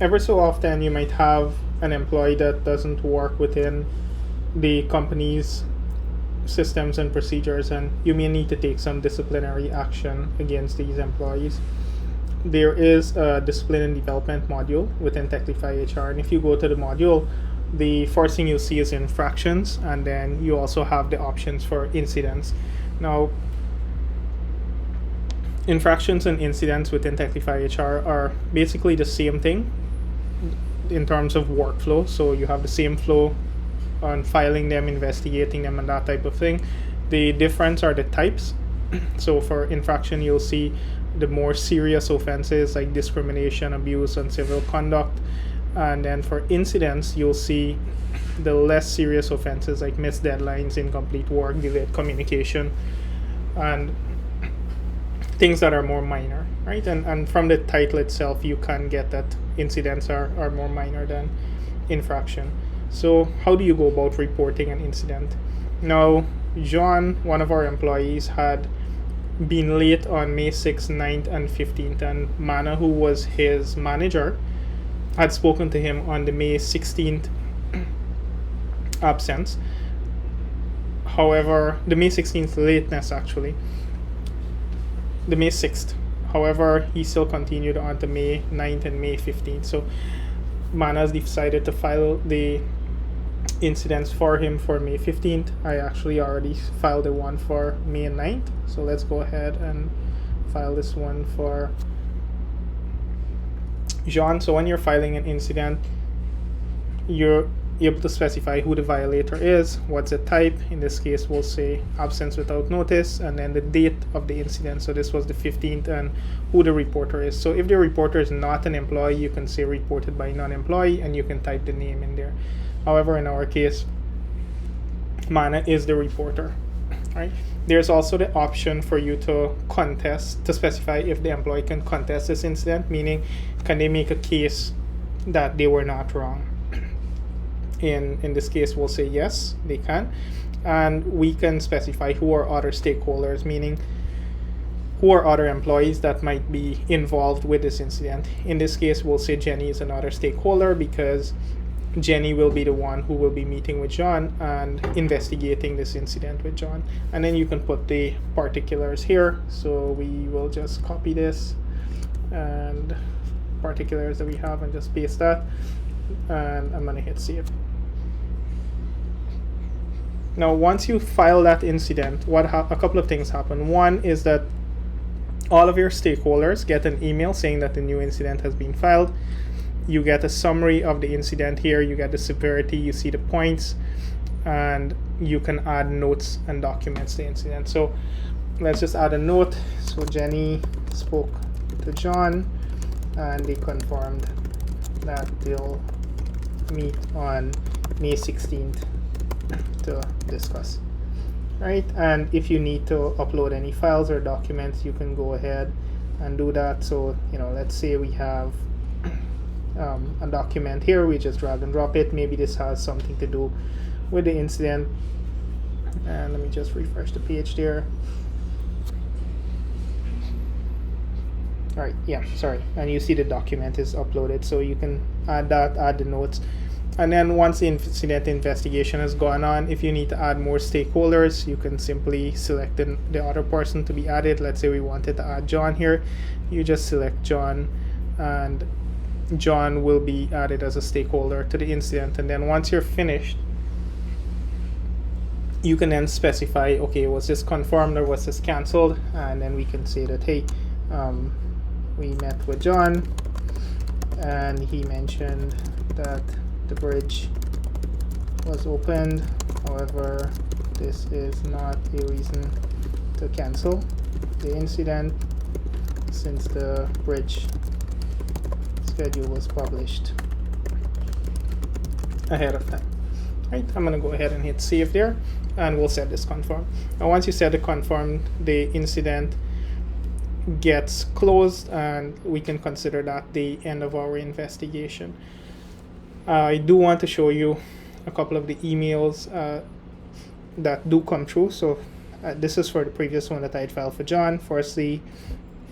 Ever so often you might have an employee that doesn't work within the company's systems and procedures, and you may need to take some disciplinary action against these employees. There is a discipline and development module within Techlify HR, and if you go to the module, the first thing you'll see is infractions, and then you also have the options for incidents. Now, infractions and incidents within Techlify HR are basically the same thing in terms of workflow. So you have the same flow on filing them, investigating them, and that type of thing. The difference are the types. So for infraction, you'll see the more serious offenses like discrimination, abuse, and civil conduct. And then for incidents, you'll see the less serious offenses like missed deadlines, incomplete work, delayed communication, and things that are more minor, right? And from the title itself, you can get that incidents are more minor than infraction. So how do you go about reporting an incident? Now, John, one of our employees, had been late on May 6th, 9th, and 15th, and Mana, who was his manager, had spoken to him on the May 16th absence. However, the May 16th lateness actually, the May 6th. However, he still continued on to May 9th and May 15th. So Mana's decided to file the incidents for him for May 15th. I actually already filed the one for May 9th. So let's go ahead and file this one for John. So when you're filing an incident, you're able to specify who the violator is, what's the type. In this case, we'll say absence without notice, and then the date of the incident. So this was the 15th, and who the reporter is. So if the reporter is not an employee, you can say reported by non-employee, and you can type the name in there. However, in our case, Mana is the reporter, right? There's also the option for you to contest, to specify if the employee can contest this incident, meaning can they make a case that they were not wrong. In this case, we'll say yes, they can. And we can specify who are other stakeholders, meaning who are other employees that might be involved with this incident. In this case, we'll say Jenny is another stakeholder because Jenny will be the one who will be meeting with John and investigating this incident with John. And then you can put the particulars here. So we will just copy this and particulars that we have and just paste that. And I'm gonna hit save. Now, once you file that incident, a couple of things happen. One is that all of your stakeholders get an email saying that the new incident has been filed. You get a summary of the incident here. You get the severity, you see the points, and you can add notes and documents the incident. So let's just add a note. So Jenny spoke to John, and they confirmed that they'll meet on May 16th to discuss, right? And if you need to upload any files or documents, you can go ahead and do that. So, let's say we have a document here, we just drag and drop it. Maybe this has something to do with the incident. And let me just refresh the page there. All right, yeah, sorry. And you see the document is uploaded, so you can add that, add the notes. And then once the incident investigation has gone on, if you need to add more stakeholders, you can simply select the other person to be added. Let's say we wanted to add John here. You just select John, and John will be added as a stakeholder to the incident. And then once you're finished, you can then specify, okay, was this confirmed or was this canceled? And then we can say that, hey, we met with John, and he mentioned that the bridge was opened. However, this is not a reason to cancel the incident since the bridge schedule was published ahead of time. Right, I'm gonna go ahead and hit save there, and we'll set this confirm. Now once you set it confirmed, the incident gets closed, and we can consider that the end of our investigation. I do want to show you a couple of the emails that do come through. So this is for the previous one that I had filed for John. Firstly,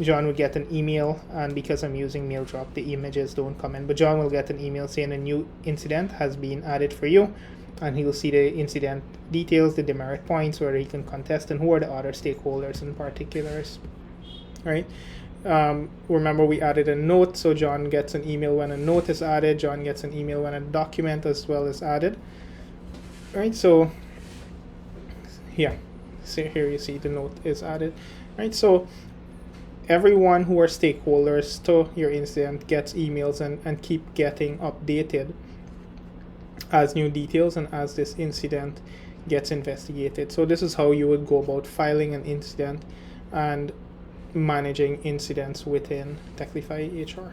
John would get an email, and because I'm using MailDrop, the images don't come in, but John will get an email saying a new incident has been added for you, and he'll see the incident details, the demerit points, where he can contest, and who are the other stakeholders in particulars, right? Remember, we added a note, so John gets an email when a note is added, John gets an email when a document as well is added, right? So here you see the note is added, right? So everyone who are stakeholders to your incident gets emails and keep getting updated as new details and as this incident gets investigated. So this is how you would go about filing an incident and managing incidents within Techlify HR.